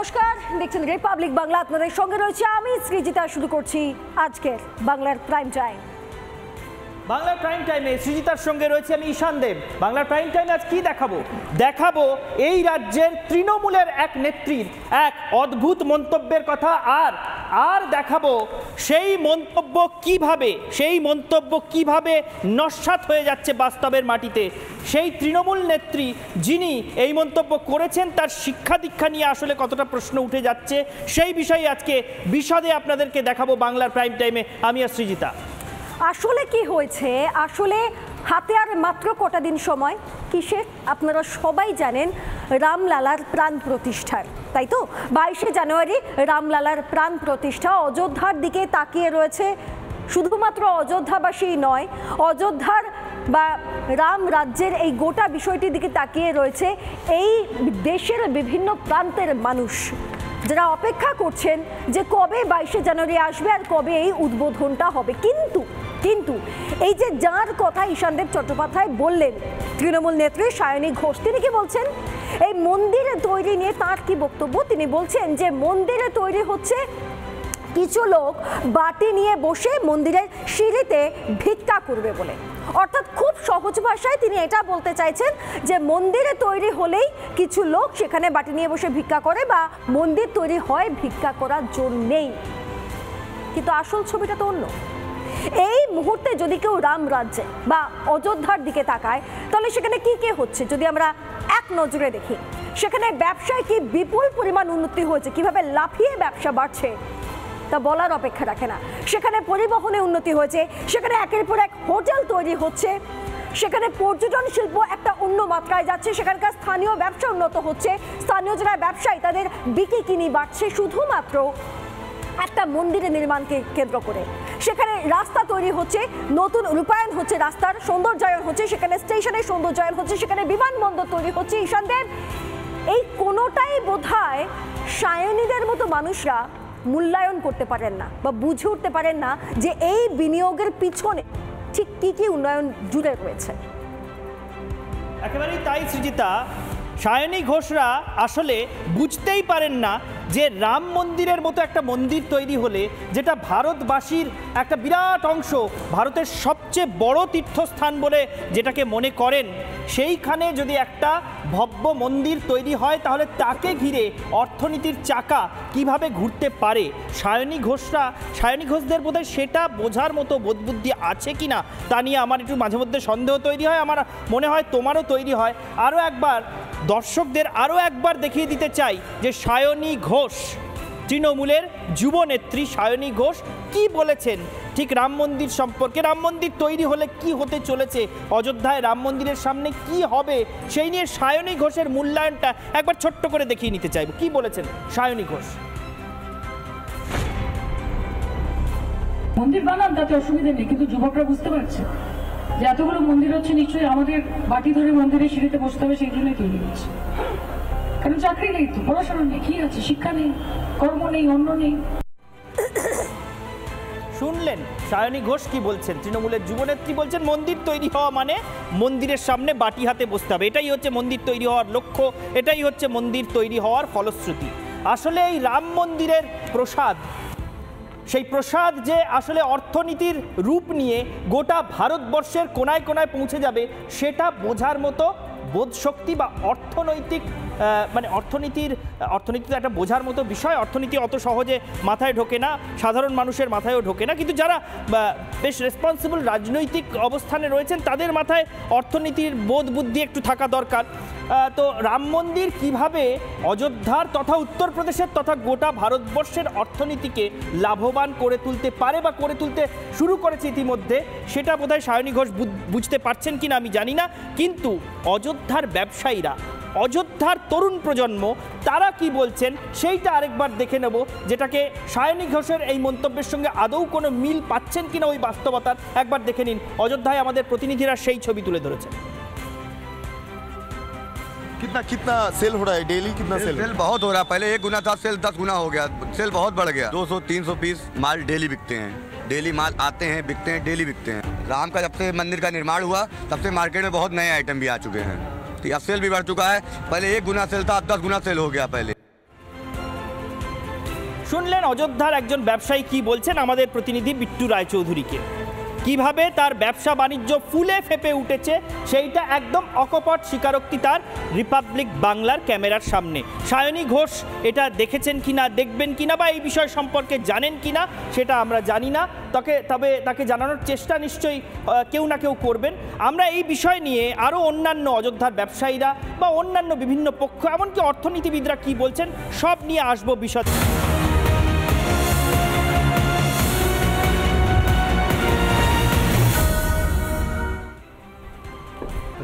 নমস্কার, দেখছেন রিপাবলিক বাংলা। আপনাদের সঙ্গে রয়েছে আমি সৃজিতা। শুরু করছি আজকের বাংলার প্রাইম টাইম। বাংলার প্রাইম টাইমে সৃজিতার সঙ্গে রয়েছে আমি ঈশান দেব। বাংলার প্রাইম টাইমে আজ কি দেখাবো এই রাজ্যের তৃণমূলের এক নেত্রীর এক অদ্ভুত মন্তব্যের কথা, আর দেখাবো সেই মন্তব্য কিভাবে নস্যাৎ হয়ে যাচ্ছে বাস্তবের মাটিতে। সেই তৃণমূল নেত্রী যিনি এই মন্তব্য করেছেন তার শিক্ষা দীক্ষা নিয়ে আসলে কতটা প্রশ্ন উঠে যাচ্ছে সেই বিষয়ে আজকে বিশদে আপনাদেরকে দেখাবো বাংলার প্রাইম টাইমে আমি আর সৃজিতা। আসলে কি হয়েছে, আসলে হাতে আর মাত্র কটা দিন সময় কিসের, আপনারা সবাই জানেন, রামলালার প্রাণ প্রতিষ্ঠার, তাই তো? 22শে জানুয়ারি রামলালার প্রাণ প্রতিষ্ঠা। অযোধ্যার দিকে তাকিয়ে রয়েছে শুধুমাত্র অযোধ্যাবাসী নয়, অযোধ্যার বা রাম রাজ্যের এই গোটা বিষয়টির দিকে তাকিয়ে রয়েছে এই দেশের বিভিন্ন প্রান্তের মানুষ, যারা অপেক্ষা করছেন যে কবে 22শে জানুয়ারি আসবে আর কবে এই উদ্বোধনটা হবে। কিন্তু এই যে যার কথা ঈশানদেব চট্টোপাধ্যায় বললেন, তৃণমূল নেত্রী সায়নী ঘোষ, তিনি কি বলছেন? এই মন্দিরে তৈরি নিয়ে তার কি বক্তব্য? তিনি বলছেন যে মন্দিরে তৈরি হচ্ছে কিছু লোক বাটি নিয়ে বসে মন্দিরের সিঁড়িতে ভিক্ষা করবে বলে। অর্থাৎ খুব সহজ ভাষায় তিনি এটা বলতে চাইছেন যে মন্দিরে তৈরি হলেই কিছু লোক সেখানে বাটি নিয়ে বসে ভিক্ষা করে, বা মন্দির তৈরি হয় ভিক্ষা করার জন্যেই। কিন্তু আসল ছবিটা তো অন্য। এই মুহূর্তে যদি কেউ রাম রাজ্যে বা অযোধ্যার দিকে তাকায়, তাহলে সেখানে কি হচ্ছে যদি আমরা এক নজরে দেখি, সেখানে ব্যবসায় কি বিপুল পরিমাণ উন্নতি হয়েছে, কিভাবে লাফিয়ে ব্যবসা বাড়ছে তা বলার অপেক্ষা রাখে না। সেখানে পরিবহনে উন্নতি হয়েছে, সেখানে একের পর এক হোটেল তৈরি হচ্ছে, সেখানে পর্যটন শিল্প একটা অন্য মাত্রায় যাচ্ছে, সেখানকার স্থানীয় ব্যবসা উন্নত হচ্ছে, স্থানীয় যারা ব্যবসায়ী তাদের বিক্রি বাড়ছে শুধুমাত্র একটা মন্দিরের নির্মাণকে কেন্দ্র করে। সেখানে রাস্তা তৈরি হচ্ছে, নতুন রূপায়ণ হচ্ছে, রাস্তার সৌন্দর্যায়ন হচ্ছে, সেখানে স্টেশনের সৌন্দর্যায়ন হচ্ছে, সেখানে বিমানবন্দর তৈরি হচ্ছে। ঈশানদেব, এই কোনোটাই বোধহয় সায়নীদের মতো মানুষরা মূল্যায়ন করতে পারেন না বা বুঝে উঠতে পারেন না যে এই বিনিয়োগের পিছনে ঠিক কি উন্নয়ন জুড়ে রয়েছে। একেবারেই তাই সৃজিতা, সায়নী ঘোষরা আসলে বুঝতেই পারেন না যে রাম মন্দিরের মতো একটা মন্দির তৈরি হলে, যেটা ভারতবাসীর একটা বিরাট অংশ ভারতের সবচেয়ে বড় তীর্থস্থান বলে যেটাকে মনে করেন, সেইখানে যদি একটা ভব্য মন্দির তৈরি হয় তাহলে তাকে ঘিরে অর্থনীতির চাকা কিভাবে ঘুরতে পারে। সায়নী ঘোষদের বোধহয় সেটা বোঝার মতো বোধবুদ্ধি আছে কি না তা নিয়ে আমার একটু মাঝে মধ্যে সন্দেহ তৈরি হয়। আমার মনে হয় তোমারও তৈরি হয়। দর্শকদের আরও একবার দেখিয়ে দিতে চাই যে সায়নী ঘোষ, তৃণমূলের যুব নেত্রী সায়নী ঘোষ কি বলেছেন ঠিক রাম মন্দির সম্পর্কে। রাম মন্দির তৈরি হলে কি হতে চলেছে, অযোধ্যায় রাম মন্দিরের সামনে কি হবে, সেই নিয়ে সায়নী ঘোষের মূল্যায়নটা একবার ছোট্ট করে দেখিয়ে নিতে চাইব। কি বলেছেন সায়নী ঘোষ? মন্দির বানান, তাতে অসুবিধা নেই, কিন্তু যুবকরা বুঝতে পারছে যে এতগুলো মন্দির হচ্ছে নিশ্চয়ই আমাদের বাটি ধরে মন্দিরের সিঁড়িতে বসতে হবে, সেই জন্যই তৈরি হচ্ছে। কারণ চাকরি নেই, তো পড়াশোনা নেই, কি আছে, শিক্ষা নেই, কর্ম নেই, অন্য নেই। শুনলেন সায়নী ঘোষ কি বলছেন? তৃণমূলের যুবনেত্রী বলছেন মন্দির তৈরি হওয়া মানে মন্দিরের সামনে বাটি হাতে বসতে হবে, এটাই হচ্ছে মন্দির তৈরি হওয়ার লক্ষ্য, এটাই হচ্ছে মন্দির তৈরি হওয়ার ফলশ্রুতি। আসলে এই রাম মন্দিরের প্রসাদ, সেই প্রসাদ যে আসলে অর্থনীতির রূপ নিয়ে গোটা ভারতবর্ষের কোনায় কোনায় পৌঁছে যাবে, সেটা বোঝার মতো বোধশক্তি বা অর্থনৈতিক অর্থনীতির একটা বোঝার মতো বিষয়। অর্থনীতি অত সহজে মাথায় ঢোকে না, সাধারণ মানুষের মাথায়ও ঢোকে না, কিন্তু যারা বেশ রেসপন্সিবল রাজনৈতিক অবস্থানে রয়েছেন তাদের মাথায় অর্থনীতির বোধ বুদ্ধি একটু থাকা দরকার। তো রাম মন্দির কীভাবে অযোধ্যার তথা উত্তরপ্রদেশের তথা গোটা ভারতবর্ষের অর্থনীতিকে লাভবান করে তুলতে পারে বা করে তুলতে শুরু করেছে ইতিমধ্যে, সেটা বোধহয় সায়নী ঘোষ বুঝতে পারছেন কিনা আমি জানি না। কিন্তু অযোধ্যার ব্যবসায়ীরা, অযোধ্যার তরুণ প্রজন্ম, তারা কি বলছেন সেইটা আরেকবার দেখে নেব, যেটাকে সায়নী ঘোষের এই মন্তব্যের সঙ্গে আদৌ কোনো মিল পাচ্ছেন কিনা ওই বাস্তবতার। একবার দেখে নিন, অযোধ্যায় আমাদের প্রতিনিধিরা সেই ছবি तुले ধরেছে। कितना सेल हो रहा है डेली? कितना सेल बहुत हो रहा है। पहले 1 गुना था, सेल 10 गुना हो गया, सेल बहुत बढ़ गया। 200-300 पीस माल डेली बिकते हैं, डेली माल आते हैं, बिकते हैं, डेली बिकते हैं। राम का जब से मंदिर का निर्माण हुआ तब से मार्केट में बहुत नए आइटम भी आ चुके हैं, तो अब सेल भी बढ़ चुका है। पहले 1 गुना सेल था, अब 10 गुना सेल हो गया। पहले শুনলেন অযোধ্যার একজন ব্যবসায়ী কি বলছেন আমাদের প্রতিনিধি বিট্টু রায়চৌধুরীকে, কিভাবে তার ব্যবসা বাণিজ্য ফুলে ফেপে উঠেছে সেইটা একদম অকপট স্বীকারোক্তি তার রিপাবলিক বাংলার ক্যামেরার সামনে। সায়নী ঘোষ এটা দেখেছেন কিনা, দেখবেন কিনা বা এই বিষয় সম্পর্কে জানেন কিনা সেটা আমরা জানি না, তবে তাকে জানানোর চেষ্টা নিশ্চয়ই কেউ না কেউ করবেন। আমরা এই বিষয় নিয়ে আরও অন্যান্য অযোধ্যার ব্যবসায়ীরা বা অন্যান্য বিভিন্ন পক্ষ এমনকি অর্থনীতিবিদরা কি বলছেন সব নিয়ে আসবো বিষয়।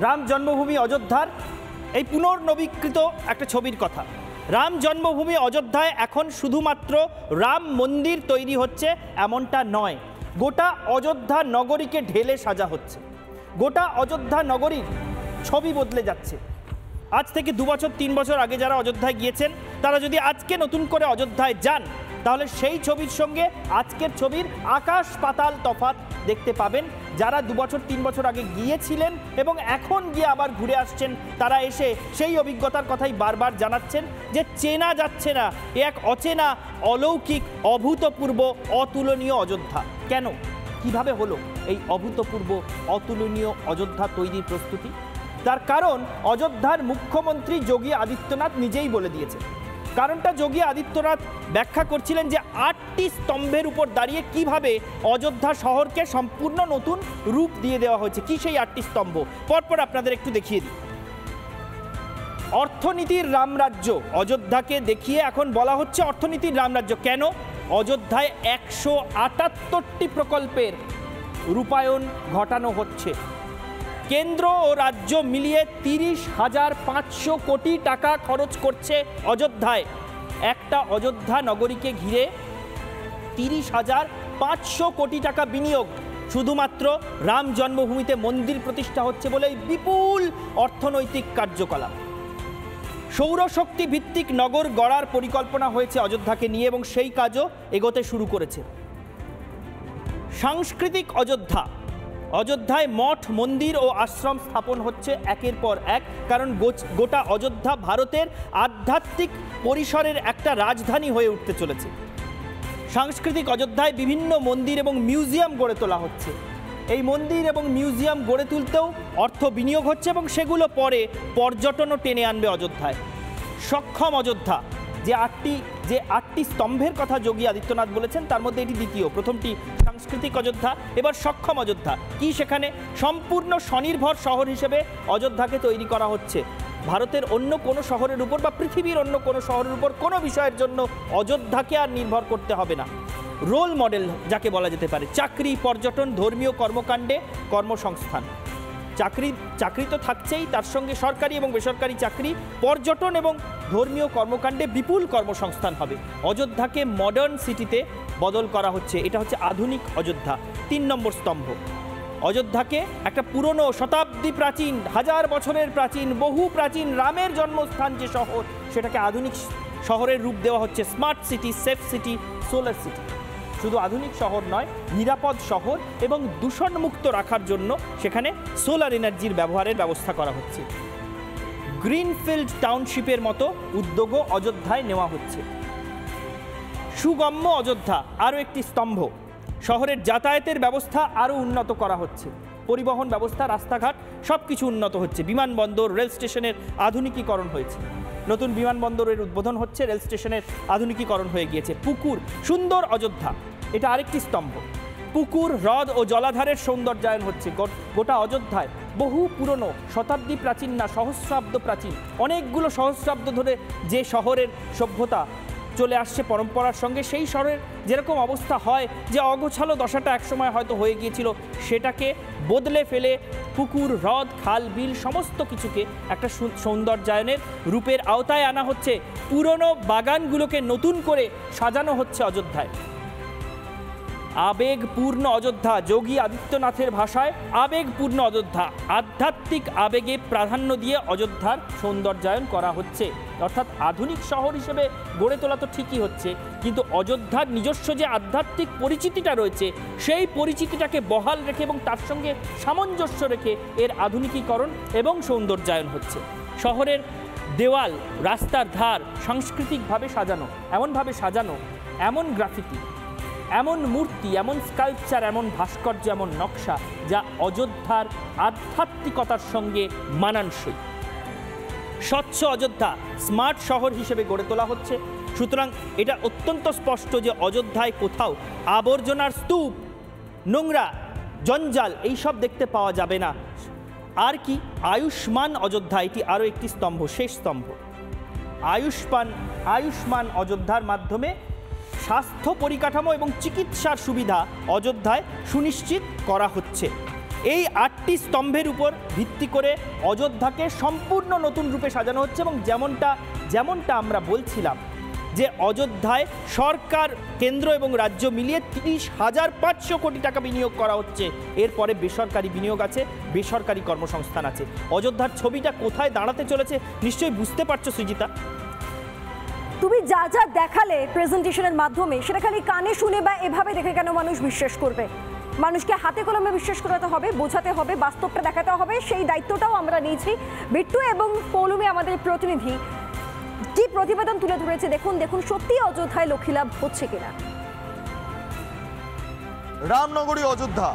রাম জন্মভূমি অযোধ্যার এই পুনর্নবীকৃত একটা ছবির কথা। রাম জন্মভূমি অযোধ্যায় এখন শুধুমাত্র রাম মন্দির তৈরি হচ্ছে এমনটা নয়, গোটা অযোধ্যা নগরীকে ঢেলে সাজা হচ্ছে। গোটা অযোধ্যা নগরীর ছবি বদলে যাচ্ছে। আজ থেকে 2 বছর 3 বছর আগে যারা অযোধ্যায় গিয়েছেন তারা যদি আজকে নতুন করে অযোধ্যায় যান তাহলে সেই ছবির সঙ্গে আজকের ছবির আকাশ পাতাল তফাৎ দেখতে পাবেন। যারা 2 বছর 3 বছর আগে গিয়েছিলেন এবং এখন গিয়ে আবার ঘুরে আসছেন তারা এসে সেই অভিজ্ঞতার কথাই বারবার জানাচ্ছেন যে চেনা যাচ্ছে না, এক অচেনা, অলৌকিক, অভূতপূর্ব, অতুলনীয় অযোধ্যা। কেন, কিভাবে হলো এই অভূতপূর্ব অতুলনীয় অযোধ্যা তৈরির প্রস্তুতি? তার কারণ অযোধ্যার মুখ্যমন্ত্রী যোগী আদিত্যনাথ নিজেই বলে দিয়েছেন। কারণটা যোগী আদিত্যনাথ ব্যাখ্যা করছিলেন যে 8টি স্তম্ভের উপর দাঁড়িয়ে কিভাবে অযোধ্যা শহরকে সম্পূর্ণ নতুন রূপ দিয়ে দেওয়া হয়েছে। কি সেই 8টি স্তম্ভ পরপর আপনাদের একটু দেখিয়ে দিই। অর্থনীতির রামরাজ্য অযোধ্যাকে দেখিয়ে এখন বলা হচ্ছে অর্থনীতির রামরাজ্য। কেন? অযোধ্যায় 178টি প্রকল্পের রূপায়ণ ঘটানো হচ্ছে। কেন্দ্র ও রাজ্য মিলিয়ে 30,500 কোটি টাকা খরচ করছে অযোধ্যায়। একটা অযোধ্যা নগরীকে ঘিরে 30,500 কোটি টাকা বিনিয়োগ শুধুমাত্র রাম জন্মভূমিতে মন্দির প্রতিষ্ঠা হচ্ছে বলে বিপুল অর্থনৈতিক কার্যকলাপ। সৌরশক্তি ভিত্তিক নগর গড়ার পরিকল্পনা হয়েছে অযোধ্যাকে নিয়ে এবং সেই কাজও এগোতে শুরু করেছে। সাংস্কৃতিক অযোধ্যা, অযোধ্যায় মঠ, মন্দির ও আশ্রম স্থাপন হচ্ছে একের পর এক, কারণ গোটা অযোধ্যা ভারতের আধ্যাত্মিক পরিসরের একটা রাজধানী হয়ে উঠতে চলেছে। সাংস্কৃতিক অযোধ্যায় বিভিন্ন মন্দির এবং মিউজিয়াম গড়ে তোলা হচ্ছে। এই মন্দির এবং মিউজিয়াম গড়ে তুলতেও অর্থ বিনিয়োগ হচ্ছে এবং সেগুলো পরে পর্যটনও টেনে আনবে অযোধ্যায়। সক্ষম অযোধ্যা, যে আটটি স্তম্ভের কথা যোগী আদিত্যনাথ বলেছেন তার মধ্যে এটি দ্বিতীয়। প্রথমটি সাংস্কৃতিক অযোধ্যা, এবার সক্ষম অযোধ্যা। কি সেখানে সম্পূর্ণ স্বনির্ভর শহর হিসেবে অযোধ্যাকে তৈরি করা হচ্ছে। ভারতের অন্য কোনো শহরের উপর বা পৃথিবীর অন্য কোনো শহরের উপর কোনো বিষয়ের জন্য অযোধ্যাকে আর নির্ভর করতে হবে না। রোল মডেল যাকে বলা যেতে পারে, চাকরি, পর্যটন, ধর্মীয় কর্মকাণ্ডে কর্মসংস্থান। চাকরি তো থাকছেই, তার সঙ্গে সরকারি এবং বেসরকারি চাকরি, পর্যটন এবং ধর্মীয় কর্মকাণ্ডে বিপুল কর্মসংস্থান হবে। অযোধ্যাকে মডার্ন সিটিতে বদল করা হচ্ছে। এটা হচ্ছে আধুনিক অযোধ্যা। 3 নম্বর স্তম্ভ, অযোধ্যাকে একটা পুরনো, শতাব্দী প্রাচীন, 1000 বছরের প্রাচীন, বহু প্রাচীন রামের জন্মস্থান যে শহর, সেটাকে আধুনিক শহরের রূপ দেওয়া হচ্ছে। Smart city, safe city, solar city. শুধু আধুনিক শহর নয়, নিরাপদ শহর এবং দূষণমুক্ত রাখার জন্য সেখানে সোলার এনার্জির ব্যবহারের ব্যবস্থা করা হচ্ছে। গ্রিনফিল্ড টাউনশিপের মতো উদ্যোগও অযোধ্যায় নেওয়া হচ্ছে। সুগম্য অযোধ্যা আরও একটি স্তম্ভ। শহরের যাতায়াতের ব্যবস্থা আরও উন্নত করা হচ্ছে। পরিবহন ব্যবস্থা, রাস্তাঘাট সব কিছু উন্নত হচ্ছে। বিমানবন্দর, রেল স্টেশনের আধুনিকীকরণ হয়েছে। নতুন বিমানবন্দরের উদ্বোধন হচ্ছে, রেল স্টেশনের আধুনিকীকরণ হয়ে গিয়েছে। পুকুর, সুন্দর অযোধ্যা, এটা আরেকটি স্তম্ভ। পুকুর, হ্রদ ও জলাধারের সৌন্দর্যায়ন হচ্ছে। গোটা অযোধ্যায় বহু পুরনো, শতাব্দী প্রাচীন না, সহস্রাব্দ প্রাচীন, অনেকগুলো সহস্রাব্দ ধরে যে শহরের সভ্যতা চলে আসছে পরম্পরার সঙ্গে, সেই শহরের যেরকম অবস্থা হয় যে অগোছালো দশাটা একসময় হয়তো হয়ে গিয়েছিল, সেটাকে বদলে ফেলে পুকুর, হ্রদ, খাল, বিল সমস্ত কিছুকে একটা সৌন্দর্যায়নের রূপের আওতায় আনা হচ্ছে। পুরনো বাগানগুলোকে নতুন করে সাজানো হচ্ছে অযোধ্যায়। আবেগপূর্ণ অযোধ্যা, যোগী আদিত্যনাথের ভাষায় আবেগপূর্ণ অযোধ্যা। আধ্যাত্মিক আবেগে প্রাধান্য দিয়ে অযোধ্যার সৌন্দর্যায়ন করা হচ্ছে। অর্থাৎ আধুনিক শহর হিসেবে গড়ে তোলা তো ঠিকই হচ্ছে, কিন্তু অযোধ্যার নিজস্ব যে আধ্যাত্মিক পরিচিতিটা রয়েছে সেই পরিচিতিটাকে বহাল রেখে এবং তার সঙ্গে সামঞ্জস্য রেখে এর আধুনিকীকরণ এবং সৌন্দর্যায়ন হচ্ছে। শহরের দেওয়াল, রাস্তার ধার সাংস্কৃতিকভাবে সাজানো, এমনভাবে সাজানো এমন গ্রাফিতি, এমন মূর্তি, এমন স্কাল্পচার, এমন ভাস্কর্য, এমন নকশা যা অযোধ্যার আধ্যাত্মিকতার সঙ্গে মানানসই। স্বচ্ছ অযোধ্যা স্মার্ট শহর হিসেবে গড়ে তোলা হচ্ছে। সুতরাং এটা অত্যন্ত স্পষ্ট যে অযোধ্যায় কোথাও আবর্জনার স্তূপ, নোংরা, জঞ্জাল এইসব দেখতে পাওয়া যাবে না। আর কি আয়ুষ্মান অযোধ্যা, এটি আরও একটি স্তম্ভ, শেষ স্তম্ভ। আয়ুষ্মান অযোধ্যার মাধ্যমে স্বাস্থ্য পরিকাঠামো এবং চিকিৎসার সুবিধা অযোধ্যায় সুনিশ্চিত করা হচ্ছে। এই 8টি স্তম্ভের উপর ভিত্তি করে অযোধ্যাকে সম্পূর্ণ নতুন রূপে সাজানো হচ্ছে এবং যেমনটা আমরা বলছিলাম যে অযোধ্যায় সরকার, কেন্দ্র এবং রাজ্য মিলিয়ে 30,500 কোটি টাকা বিনিয়োগ করা হচ্ছে। এরপরে বেসরকারি বিনিয়োগ আছে, বেসরকারি কর্মসংস্থান আছে। অযোধ্যার ছবিটা কোথায় দাঁড়াতে চলেছে নিশ্চয়ই বুঝতে পারছো সৃজিতা। তুমি যা যা দেখালে প্রেজেন্টেশনের মাধ্যমে সেটা খালি কানে শুনে বা এভাবে দেখে কেন মানুষ বিশ্বাস করবে? মানুষকে হাতে কলমে বিশ্বাস করাতে হবে, বোঝাতে হবে, বাস্তবটা দেখাতে হবে। সেই দায়িত্বটাও আমরা নিয়েছি। বিট্টু এবং পৌলমী আমাদের প্রতিনিধি কি প্রতিবেদন তুলে ধরেছে দেখুন সত্যি অযোধ্যায় লক্ষ্মীলাভ হচ্ছে কিনা। রামনগরী অযোধ্যা,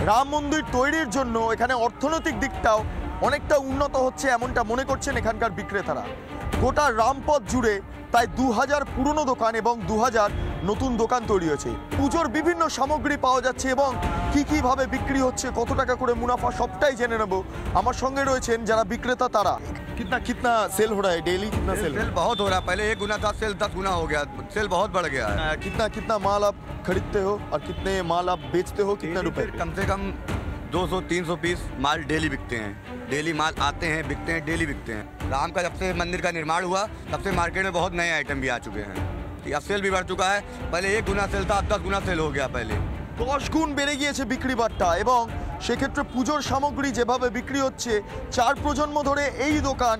রাম মন্দির তৈরির জন্য এখানে অর্থনৈতিক দিকটাও অনেকটা উন্নত হচ্ছে এমনটা মনে করছেন এখানকার বিক্রেতারা। গোটা রামপথ জুড়ে প্রায় 2000 পুরনো দোকান এবং 2000 নতুন দোকান তৈরি হয়েছে। পুজোর বিভিন্ন সামগ্রী পাওয়া যাচ্ছে এবং কি ভাবে বিক্রি হচ্ছে, কত টাকা করে মুনাফা, সবটাই জেনে নেব। আমার সঙ্গে রয়েছেন যারা বিক্রেতা তারা। कितना सेल हो रहा है डेली? कितना सेल बहुत हो रहा है। पहले 1 गुना था सेल, 10 गुना हो गया। सेल बहुत बढ़ गया है। कितना माल आप खरीदते हो और कितने माल आप बेचते हो, कितने रुपए? कम से कम 200-300 पीस माल डेली बिकते हैं। डेली माल आते हैं, बिकते हैं, डेली बिकते हैं। राम का जब से मंदिर का निर्माण हुआ तब से मार्केट में बहुत नए आइटम भी आ चुके हैं। अब सेल भी बढ़ चुका है। पहले 1 गुना सेल था, अब 10 गुना सेल हो गया। पहले 10 গুণ বেড়ে গিয়েছে বিক্রি বাট্টা এবং সেক্ষেত্রে পুজোর সামগ্রী যেভাবে বিক্রি হচ্ছে 4 প্রজন্ম ধরে এই দোকান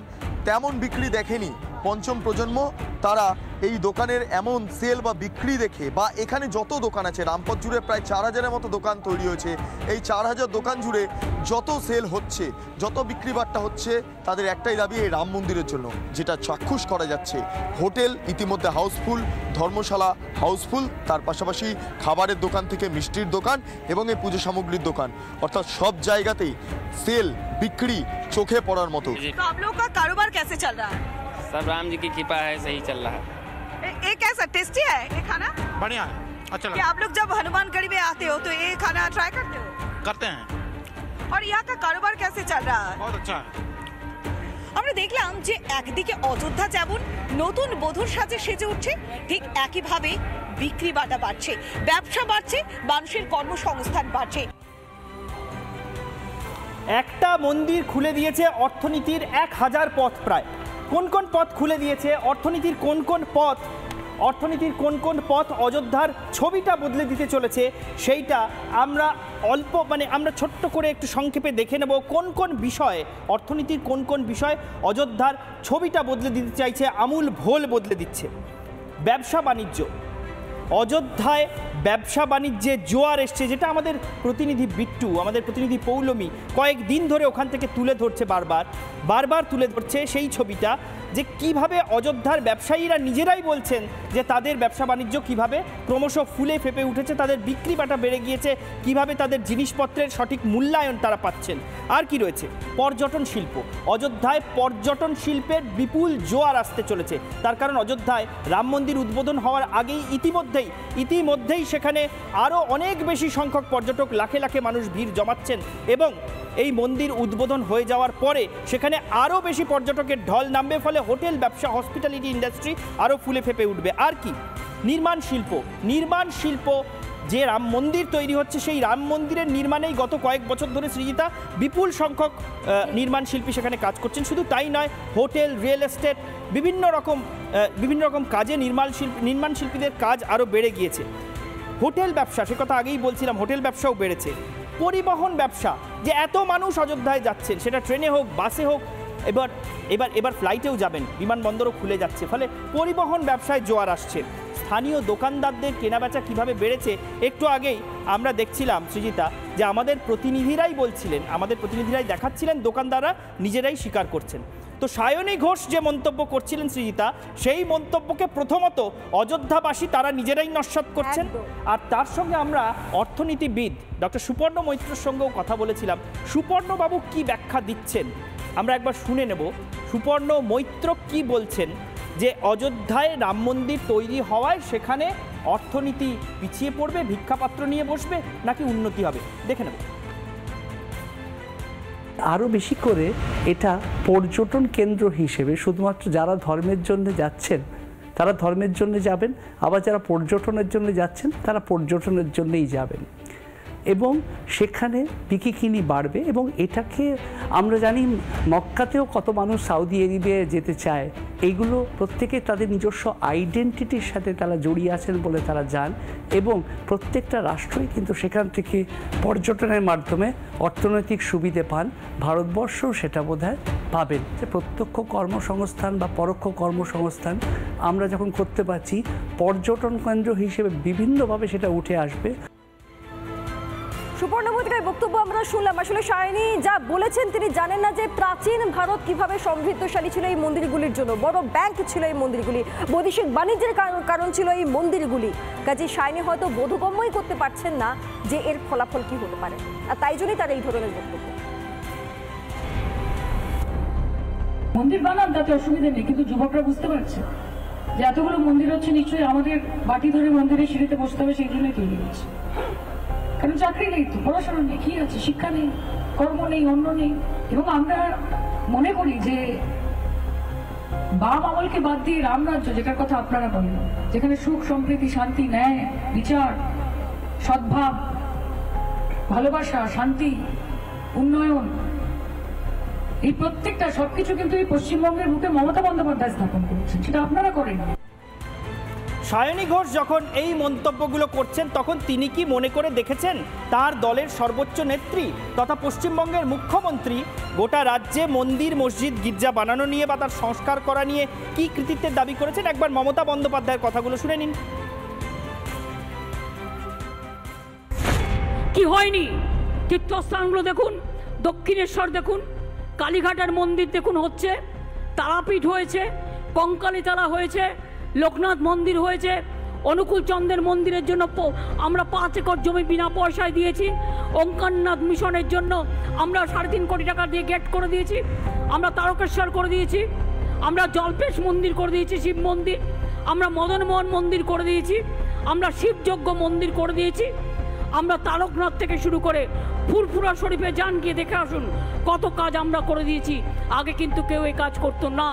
তেমন বিক্রি দেখেনি। পঞ্চম প্রজন্ম তারা এই দোকানের এমন সেল বা বিক্রি দেখে, বা এখানে যত দোকান আছে রামপথ জুড়ে প্রায় 4000-এর মতো দোকান তৈরি হয়েছে। এই 4000 দোকান জুড়ে যত সেল হচ্ছে, যত বিক্রি বাট্টা হচ্ছে, তাদের একটাই দাবি এই রাম মন্দিরের জন্য, যেটা চাক্ষুষ করা যাচ্ছে। হোটেল ইতিমধ্যে হাউসফুল, ধর্মশালা হাউসফুল, তার পাশাপাশি খাবারের দোকান থেকে মিষ্টির দোকান এবং এই পুজো সামগ্রীর দোকান, অর্থাৎ সব জায়গাতেই সেল বিক্রি চোখে পড়ার মতো। तो आप लोगों का कारोबार कैसे चल रहा है? सब राम जी की कृपा है, सही चल रहा है। ये कैसा टेस्टी है ये खाना? बढ़िया है, अच्छा क्या लगता आप लोग जब हनुमानगढ़ी में आते हो तो ये खाना ट्राई करते हो? है। करते हैं, और यहाँ का कारोबार कैसे चल रहा है? बहुत अच्छा है। আমরা দেখলাম যে একদিকে অযোধ্যা যেমন নতুন বধূর সাজে সেজে উঠছে, ঠিক একইভাবে বিক্রি বাটা বাড়ছে, ব্যবসা বাড়ছে, মানুষের কর্মসংস্থান বাড়ছে। একটা মন্দির খুলে দিয়েছে অর্থনীতির 1000 পথ। প্রায় কোন পথ খুলে দিয়েছে অর্থনীতির, কোন পথ অযোধ্যার ছবিটা বদলে দিতে চলেছে, সেইটা আমরা আমরা ছোট্ট করে একটু সংক্ষেপে দেখে নেব। কোন বিষয়ে অর্থনীতির কোন বিষয় অযোধ্যার ছবিটা বদলে দিতে চাইছে, আমূল ভোল বদলে দিচ্ছে। ব্যবসা বাণিজ্য, অযোধ্যায় ব্যবসা বাণিজ্যে জোয়ার এসছে, যেটা আমাদের প্রতিনিধি বিট্টু, আমাদের প্রতিনিধি পৌলমী কয়েকদিন ধরে ওখান থেকে তুলে ধরছে, বারবার তুলে ধরছে সেই ছবিটা, যে কিভাবে অযোধ্যার ব্যবসায়ীরা নিজেরাই বলছেন যে তাদের ব্যবসা বাণিজ্য কিভাবে ক্রমশ ফুলে ফেপে উঠেছে, তাদের বিক্রি বাটা বেড়ে গিয়েছে, কিভাবে তাদের জিনিসপত্রের সঠিক মূল্যায়ন তারা পাচ্ছেন। আর কি রয়েছে, পর্যটন শিল্প। অযোধ্যায় পর্যটন শিল্পের বিপুল জোয়ার আসতে চলেছে। তার কারণ অযোধ্যায় রাম মন্দির উদ্বোধন হওয়ার আগেই ইতিমধ্যেই সেখানে আরও অনেক বেশি সংখ্যক পর্যটক, লাখে মানুষ ভিড় জমাচ্ছেন এবং এই মন্দির উদ্বোধন হয়ে যাওয়ার পরে সেখানে আরও বেশি পর্যটকের ঢল নামবে। ফলে হোটেল ব্যবসা, হসপিটালিটি ইন্ডাস্ট্রি আরও ফুলে ফেপে উঠবে। আর কি নির্মাণ শিল্প, যে রাম মন্দির তৈরি হচ্ছে সেই রাম মন্দিরের নির্মাণেই গত কয়েক বছর ধরে সৃজিতা বিপুল সংখ্যক নির্মাণ শিল্পী সেখানে কাজ করছেন। শুধু তাই নয়, হোটেল, রিয়েল এস্টেট, বিভিন্ন রকম কাজে নির্মাণ শিল্পীদের কাজ আরও বেড়ে গিয়েছে। হোটেল ব্যবসা, সে কথা আগেই বলছিলাম, হোটেল ব্যবসাও বেড়েছে। পরিবহন ব্যবসা, যে এত মানুষ অযোধ্যায় যাচ্ছেন, সেটা ট্রেনে হোক, বাসে হোক, এবার ফ্লাইটেও যাবেন, বিমানবন্দরও খুলে যাচ্ছে, ফলে পরিবহন ব্যবসায় জোয়ার আসছে। স্থানীয় দোকানদারদের কেনাবেচা কিভাবে বেড়েছে একটু আগেই আমরা দেখছিলাম সৃজিতা, যে আমাদের প্রতিনিধিরাই দেখাচ্ছিলেন, দোকানদাররা নিজেরাই স্বীকার করছেন। তো সায়নী ঘোষ যে মন্তব্য করছিলেন সৃজিতা, সেই মন্তব্যকে প্রথমত অযোধ্যাবাসী তারা নিজেরাই নস্যাৎ করছেন। একদম। আর তার সঙ্গে আমরা অর্থনীতিবিদ ডক্টর সুপর্ণ মৈত্রর সঙ্গেও কথা বলেছিলাম। সুপর্ণবাবু কি ব্যাখ্যা দিচ্ছেন আমরা একবার শুনে নেব। সুপর্ণ মৈত্র কি বলছেন যে অযোধ্যায় রাম মন্দির তৈরি হওয়ায় সেখানে অর্থনীতি পিছিয়ে পড়বে, ভিক্ষাপাত্র নিয়ে বসবে, নাকি উন্নতি হবে, দেখে নেব। আরও বেশি করে এটা পর্যটন কেন্দ্র হিসেবে শুধুমাত্র যারা ধর্মের জন্য যাচ্ছেন তারা ধর্মের জন্য যাবেন, আবার যারা পর্যটনের জন্য যাচ্ছেন তারা পর্যটনের জন্যই যাবেন, এবং সেখানে বিকিকিনি বাড়বে। এবং এটাকে আমরা জানি মক্কাতেও কত মানুষ সাউদি আরবে যেতে চায়, এইগুলো প্রত্যেকে তাদের নিজস্ব আইডেন্টিটির সাথে তারা জড়িয়ে আছেন বলে তারা যান, এবং প্রত্যেকটা রাষ্ট্রই কিন্তু সেখান থেকে পর্যটনের মাধ্যমে অর্থনৈতিক সুবিধে পান। ভারতবর্ষও সেটা বোধহয় পাবেন, যে প্রত্যক্ষ কর্মসংস্থান বা পরোক্ষ কর্মসংস্থান আমরা যখন করতে পারছি, পর্যটন কেন্দ্র হিসেবে বিভিন্নভাবে সেটা উঠে আসবে। সুপর্ণ মৈত্রের বক্তব্য আমরা শুনলাম। আসলে সায়নী যা বলেছেন, তিনি জানেন না যে প্রাচীন ভারত কিভাবে সমৃদ্ধশালী ছিল এই মন্দিরগুলির জন্য, বড় ব্যাংক ছিল এই মন্দিরগুলি, বৈদেশিক বাণিজ্যের কারণ ছিল এই মন্দিরগুলি। কাজে সায়নী হয়তো বোধগম্যই করতে পারছেন না যে এর ফলাফল কি হতে পারে, আর তাই জন্যই তার এই ধরনের বক্তব্য। মন্দির বানান তাতে অসুবিধা নেই, কিন্তু যুবকরা বুঝতে পারছে যে এতগুলো মন্দির হচ্ছে নিশ্চয়ই আমাদের বাটি ধরে মন্দিরে সিঁড়িতে বসতে হবে, সেই জন্যই তৈরি হচ্ছে। কারণ চাকরি নেই, তো পড়াশোনা নেই, কি আছে, শিক্ষা নেই, কর্ম নেই, অন্য নেই। এবং আমরা মনে করি যে বাম আমলকে বাদ দিয়ে রামরাজ্য, যেটার কথা আপনারা বলেন, যেখানে সুখ, সম্প্রীতি, শান্তি, ন্যায়, বিচার, সদ্ভাব, ভালোবাসা, শান্তি, উন্নয়ন, এই প্রত্যেকটা সবকিছু কিন্তু এই পশ্চিমবঙ্গের বুকে মমতা বন্দ্যোপাধ্যায় স্থাপন করেছেন, সেটা আপনারা করেন। সায়নী ঘোষ যখন এই মন্তব্যগুলো করছেন, তখন তিনি কি মনে করে দেখেছেন তার দলের সর্বোচ্চ নেত্রী তথা পশ্চিমবঙ্গের মুখ্যমন্ত্রী গোটা রাজ্যে মন্দির, মসজিদ, গির্জা বানানো নিয়ে বা তার সংস্কার করা নিয়ে কি কৃতিত্বের দাবি করেছেন? একবার মমতা বন্দ্যোপাধ্যায়ের কথাগুলো শুনে নিন। কি হয়নি? তীর্থস্থানগুলো দেখুন, দক্ষিণেশ্বর দেখুন, কালীঘাটের মন্দির দেখুন হচ্ছে, তারাপীঠ হয়েছে, কঙ্কালীতলা হয়েছে, লোকনাথ মন্দির হয়েছে, অনুকূল চন্দ্রের মন্দিরের জন্য আমরা 5 একর জমি বিনা পয়সায় দিয়েছি, ওঙ্কারনাথ মিশনের জন্য আমরা 3.5 কোটি টাকা দিয়ে গেট করে দিয়েছি, আমরা তারকেশ্বর করে দিয়েছি, আমরা জলপেশ মন্দির করে দিয়েছি, শিব মন্দির, আমরা মদনমোহন মন্দির করে দিয়েছি, আমরা শিবযজ্ঞ মন্দির করে দিয়েছি, আমরা তারকনাথ থেকে শুরু করে ফুরফুরা শরীফে যান, গিয়ে দেখে আসুন কত কাজ আমরা করে দিয়েছি। আগে কিন্তু কেউ এই কাজ করতো না।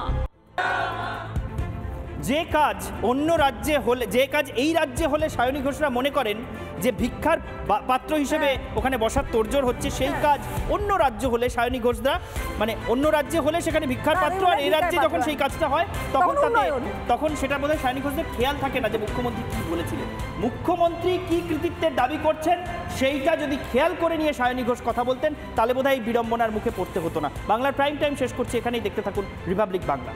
যে কাজ অন্য রাজ্যে হলে, যে কাজ এই রাজ্যে হলে সায়নী ঘোষরা মনে করেন যে ভিক্ষার পাত্র হিসেবে ওখানে বসার তোড়জোড় হচ্ছে, সেই কাজ অন্য রাজ্য হলে সায়নী ঘোষরা, মানে অন্য রাজ্যে হলে সেখানে ভিক্ষার পাত্র, আর এই রাজ্যে যখন সেই কাজটা হয় তখন সেটা বোধহয় সায়নী ঘোষদের খেয়াল থাকে না যে মুখ্যমন্ত্রী কি বলেছিলেন। মুখ্যমন্ত্রী কি কৃতিত্বের দাবি করছেন সেইটা যদি খেয়াল করে নিয়ে সায়নী ঘোষ কথা বলতেন, তাহলে বোধহয় এই বিড়ম্বনার মুখে পড়তে হতো না। বাংলার প্রাইম টাইম শেষ করছি এখানেই, দেখতে থাকুন রিপাবলিক বাংলা।